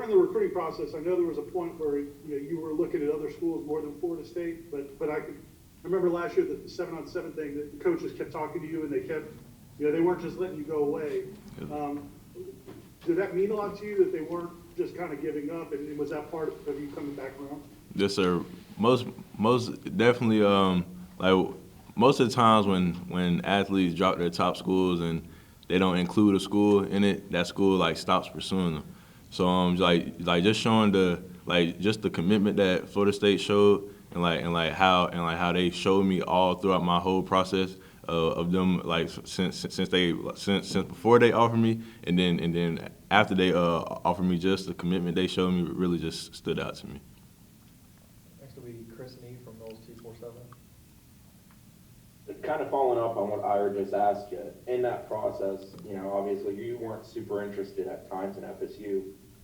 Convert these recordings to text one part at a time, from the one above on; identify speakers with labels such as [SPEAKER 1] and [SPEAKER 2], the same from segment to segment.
[SPEAKER 1] during the recruiting process, I know there was a point where you were looking at other schools more than Florida State, but I remember last year that the 7-on-7 thing, that the coaches kept talking to you and they kept, they weren't just letting you go away. Did that mean a lot to you that they weren't just kind of giving up, and was that part of you coming back around?
[SPEAKER 2] Yes, sir. Most definitely. Like most of the times when athletes drop their top schools and they don't include a school in it, that school like stops pursuing them. So like just showing just the commitment that Florida State showed, and how they showed me all throughout my whole process of them, like since before they offered me, and then after they offered me, just the commitment they showed me really just stood out to me.
[SPEAKER 3] Next will be Chris Nee from Knowles 247.
[SPEAKER 4] Kind of following up on what Ira just asked you, in that process, obviously you weren't super interested at times in FSU,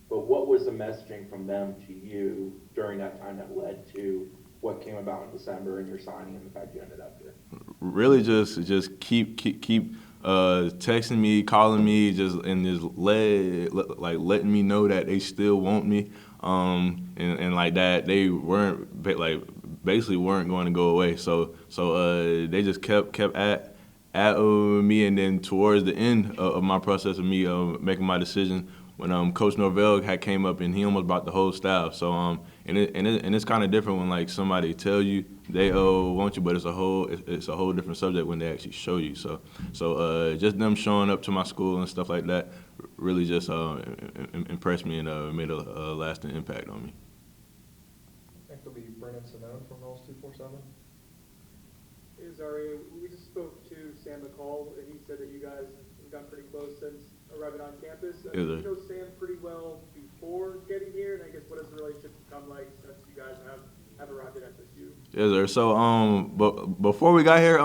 [SPEAKER 4] but what was the messaging from them to you during that time that led to what came about in December and your signing and the fact you ended up here?
[SPEAKER 2] Really just keep texting me, calling me, just letting me know that they still want me, and like that they weren't basically weren't going to go away. So they just kept at me, and then towards the end of my process of me making my decision, when Coach Norvell had came up and he almost brought the whole staff. So and it's kind of different when like somebody tell you they want you, but it's a whole different subject when they actually show you. So just them showing up to my school and stuff like that really just impressed me and made a lasting impact on me.
[SPEAKER 3] Next will be Brennan Simone from Knowles 247.
[SPEAKER 5] Hey, Azareye'h, we just spoke to Sam McCall, and he said that you guys have gotten pretty close since arriving on campus.
[SPEAKER 2] Yes,
[SPEAKER 5] you know Sam pretty well before getting here, and I guess what has the relationship become like since you guys have arrived at FSU?
[SPEAKER 2] Yes, sir. So, but before we got here,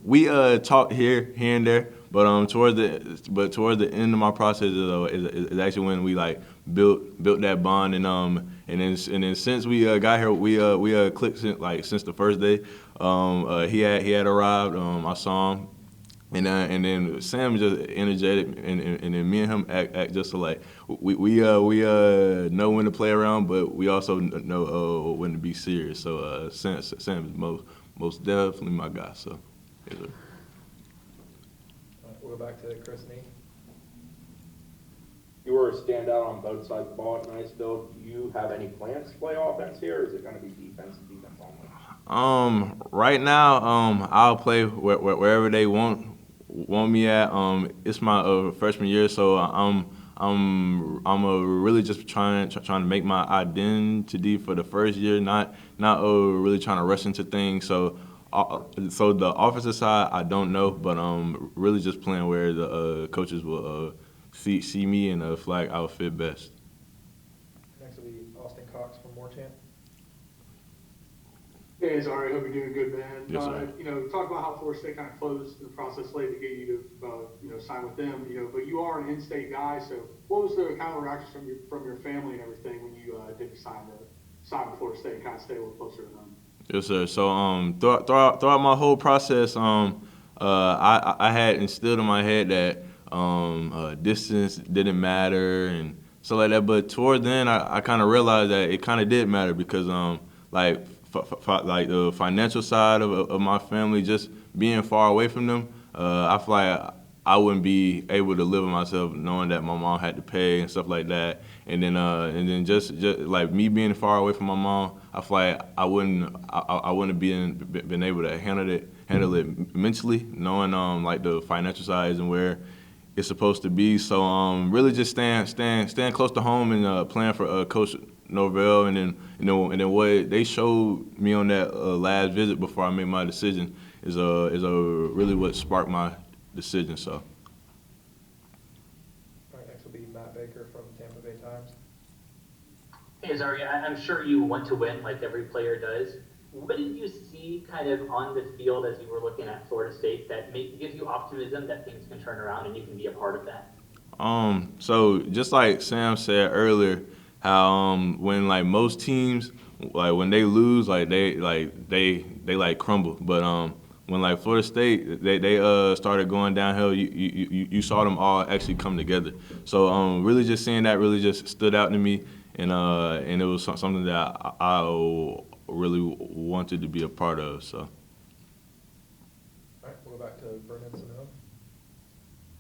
[SPEAKER 2] we talked here and there, but towards the end of my process is actually when we like built that bond, and then since we got here, we clicked since the first day. He had arrived. I saw him. And then Sam just energetic, and then me and him act just alike. We know when to play around, but we also know when to be serious. So Sam is most definitely my guy. So yes, sir.
[SPEAKER 3] We'll go back to Chris Nee.
[SPEAKER 4] You were a standout on both sides of the ball at Niceville. Do you have any plans to play offense here, or is it going to be defense only?
[SPEAKER 2] Right now, I'll play wherever they want me at. It's my freshman year, so I'm really just trying to make my identity for the first year, not really trying to rush into things. So the offensive side, I don't know, but really just playing where the coaches will see me and feel like I'll fit best.
[SPEAKER 3] Next will be Austin Cox from Moorchamp.
[SPEAKER 1] Hey, Azareye'h, hope you're doing good, man.
[SPEAKER 2] Yes, sir.
[SPEAKER 1] Talk about how Florida State kind of closed the process late to get you to, sign with them. But you are an in-state guy, so what was the kind of reaction from your family and everything when you did sign with Florida State and kind of stay a little closer to them?
[SPEAKER 2] Yes, sir. So throughout my whole process, I had instilled in my head that distance didn't matter and stuff like that. But toward then, I kind of realized that it kind of did matter because like the financial side of my family, just being far away from them, I feel like I wouldn't be able to live with myself knowing that my mom had to pay and stuff like that. And then just like me being far away from my mom, I feel like I wouldn't have been able to handle it mentally, knowing like the financial side isn't where it's supposed to be. So really just staying close to home and playing for Coach Norvell, and then what they showed me on that last visit before I made my decision is really what sparked my decision. So.
[SPEAKER 3] All right, next will be Matt Baker from Tampa Bay Times.
[SPEAKER 6] Hey, Azareye'h, I'm sure you want to win like every player does. What did you see kind of on the field as you were looking at Florida State that gives you optimism that things can turn around and you can be a part of that?
[SPEAKER 2] So just like Sam said earlier, how when like most teams, like when they lose, like they crumble. But when like Florida State, they started going downhill, you saw them all actually come together. So really just seeing that really just stood out to me. and it was something that I really wanted to be a part of. So.
[SPEAKER 3] All right, we'll go back to Brennan Simone.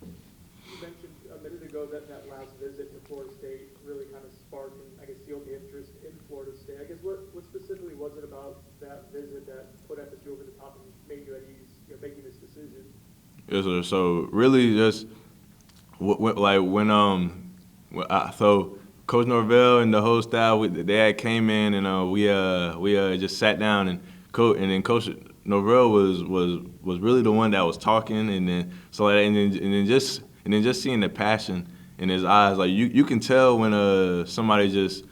[SPEAKER 5] You mentioned a minute ago that that last visit to Florida State really kind of sparked and I guess sealed the interest in Florida State. I guess what specifically was it about that visit that put FSU over the top and made you at ease, making this decision?
[SPEAKER 2] Yes, sir. So really, just so Coach Norvell and the whole staff, they had came in and we just sat down and then Coach Norvell was really the one that was talking, and then just seeing the passion in his eyes, like you can tell when somebody just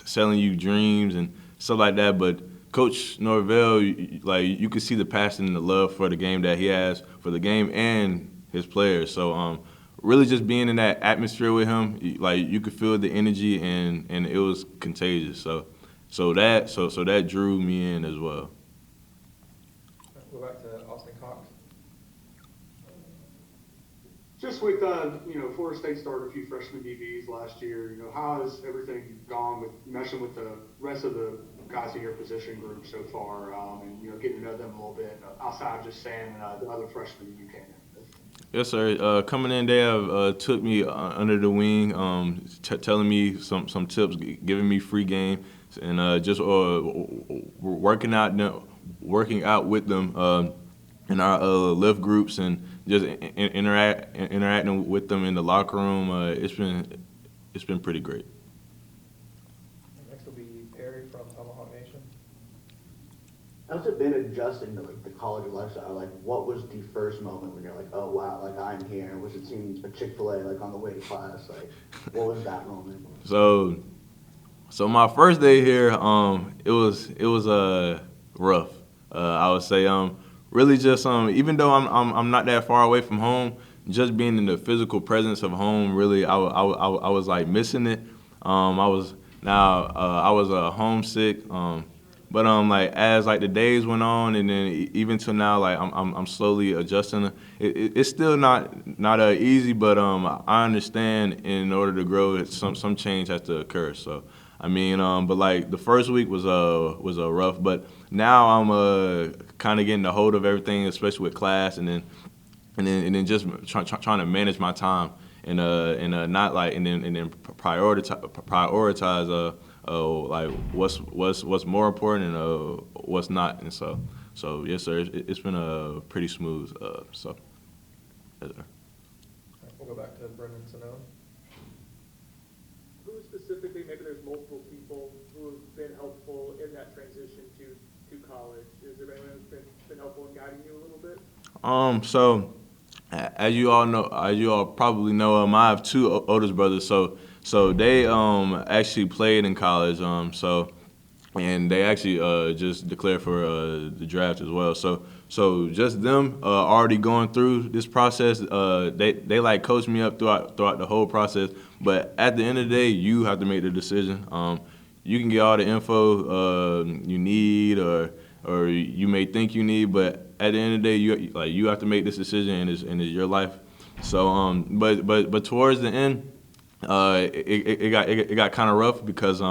[SPEAKER 2] selling you dreams and stuff like that, but Coach Norvell, like you could see the passion and the love for the game that he has for the game and his players. So really just being in that atmosphere with him, like you could feel the energy and it was contagious. So that drew me in as well.
[SPEAKER 3] We'll go back to Austin Cox.
[SPEAKER 1] Just with, Florida State started a few freshman DBs last year, how has everything gone with meshing with the rest of the guys in your position group so far, and, getting to know them a little bit outside of just Sam and the other freshmen that you came in with?
[SPEAKER 2] Yes, sir. Coming in, they have took me under the wing, telling me some tips, giving me free game, and just working out with them in our lift groups and just interacting with them in the locker room. It's been pretty great.
[SPEAKER 3] Next will be Perry from Tomahawk Nation.
[SPEAKER 7] How's it been adjusting to the college lifestyle? What was the first moment when you're like, oh wow, I'm here? Was it seeing a Chick-fil-A on the way to class? What was that moment?
[SPEAKER 2] So my first day here, it was rough. I would say really just even though I'm not that far away from home, just being in the physical presence of home, really I was like missing it. I was homesick. But as the days went on, and then even till now, I'm slowly adjusting. It's still not easy, but I understand in order to grow, some change has to occur. So but the first week was rough, but now I'm kind of getting the hold of everything, especially with class, and then just trying to manage my time and not and then prioritize what's more important and what's not, and so yes, sir. It's been pretty smooth. So yes, sir.
[SPEAKER 3] We'll go back to Brennan Simone.
[SPEAKER 5] Who specifically, maybe there's multiple people who have been helpful in that transition to college. Is there anyone who's been helpful in guiding you a little bit?
[SPEAKER 2] So as you all probably know, I have two oldest brothers. So they actually played in college. And they actually just declared for the draft as well. So just them already going through this process. They coached me up throughout the whole process. But at the end of the day, you have to make the decision. You can get all the info you need, or you may think you need, but at the end of the day, you have to make this decision, and it's your life. So but towards the end, it got kind of rough because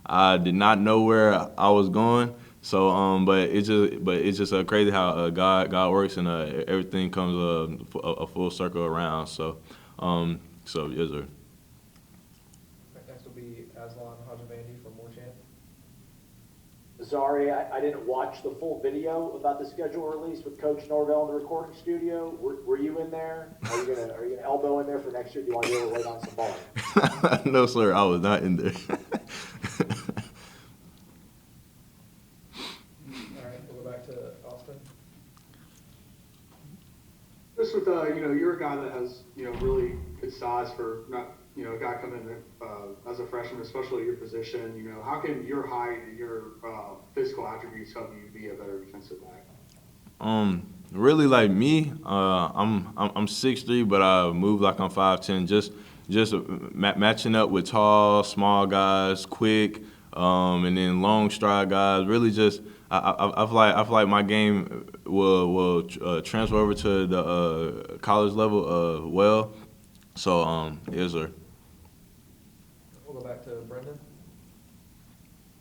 [SPEAKER 2] I did not know where I was going. So but it's just crazy how God works, and everything comes a full circle around. So yes, sir.
[SPEAKER 3] Next will be Aslan Hajavandi from War Chant.
[SPEAKER 8] Sorry, I didn't watch the full video about the schedule release with Coach Norvell in the recording studio. Were you in there? Are you gonna elbow in there for next year? Do you want to be able to wait on some ball?
[SPEAKER 2] No, sir, I was not in there.
[SPEAKER 3] All right, we'll go back to Austin.
[SPEAKER 1] Just with, you're a guy that has, really good size for not, a guy coming in as a freshman, especially at your position. How can your height and your physical attributes help you be a better defensive back?
[SPEAKER 2] Really, like me, I'm 6'3", but I move like I'm 5'10". Just matching up with tall, small guys, quick, and then long stride guys. Really, just I feel like my game will transfer over to the college level well. So yes, sir.
[SPEAKER 3] We'll We'll go back to Brendan.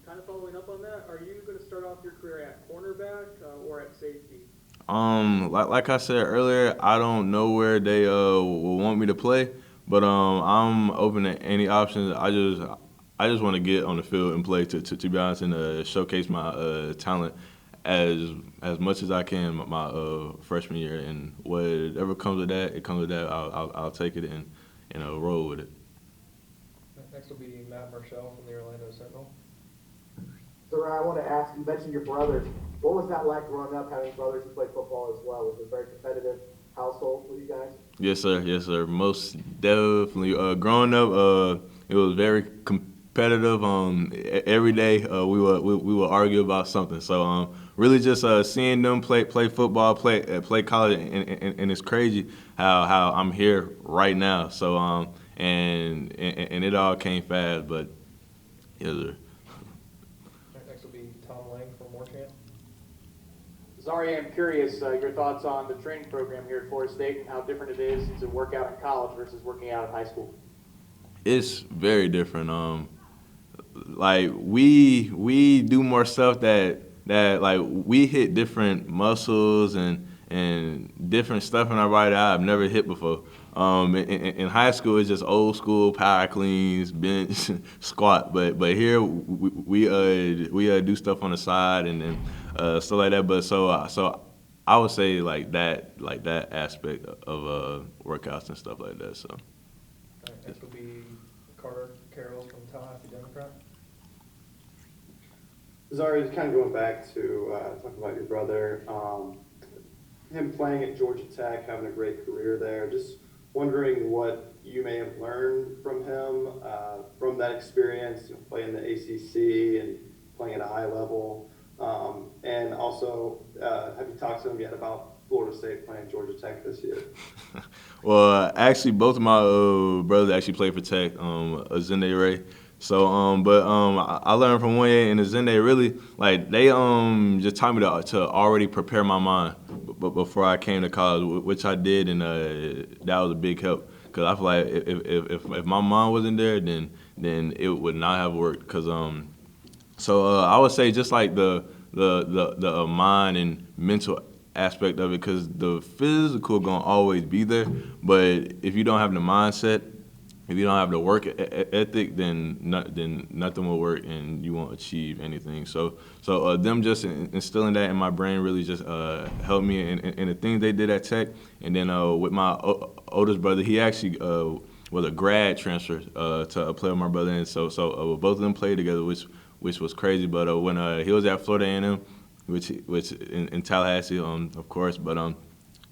[SPEAKER 5] Kind of following up on that, are you going to start off your career at cornerback or at safety?
[SPEAKER 2] Like I said earlier, I don't know where they will want me to play, but I'm open to any options. I just want to get on the field and play to be honest, and showcase my talent as much as I can my freshman year, and whatever comes with that, it comes with that. I'll take it and roll with it.
[SPEAKER 3] Next will be Matt Marshall from the Orlando Sentinel.
[SPEAKER 8] So Ryan, I want to ask, you mentioned your brothers. What was that like growing up, having brothers who played football as well? Was it a very competitive household for you guys?
[SPEAKER 2] Yes, sir. Yes, sir. Most definitely. Growing up, it was very competitive. Every day we would argue about something. So really just seeing them play football, play college, and it's crazy how I'm here right now. So and it all came fast, but yes, sir.
[SPEAKER 3] Next will be Tom Lang from Moorchamp.
[SPEAKER 8] Azareye'h, I'm curious your thoughts on the training program here at Florida State and how different it is to work out in college versus working out in high school.
[SPEAKER 2] It's very different. Like we do more stuff that like we hit different muscles and different stuff in our body that I've never hit before. In high school, it's just old school power cleans, bench, squat. But here we do stuff on the side and then stuff like that. But so I would say like that aspect of workouts and stuff like that. So.
[SPEAKER 3] All right, next will be Carter Carroll from Tallahassee Democrat.
[SPEAKER 9] Azareye'h, just kind of going back to talk about your brother, him playing at Georgia Tech, having a great career there. Just wondering what you may have learned from him, from that experience, playing the ACC and playing at a high level. And also, have you talked to him yet about Florida State playing Georgia Tech this year?
[SPEAKER 2] Well, actually, both of my brothers actually played for Tech, Azende Ray. So, I learned from Wayne and Azende really, like, they just taught me to already prepare my mind before I came to college, which I did, and that was a big help. Because I feel like if my mind wasn't there, then it would not have worked. Because so I would say just like the mind and mental aspect of it, because the physical gonna always be there, but if you don't have the mindset, if you don't have the work ethic, then nothing will work and you won't achieve anything. So them just instilling that in my brain really just helped me in the things they did at Tech. And then with my oldest brother, he actually was a grad transfer to play with my brother, and so both of them played together, which was crazy. But when he was at Florida A&M, which in Tallahassee, of course, but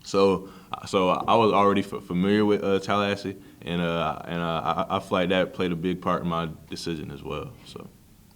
[SPEAKER 2] so I was already familiar with Tallahassee, and I feel like that played a big part in my decision as well. So.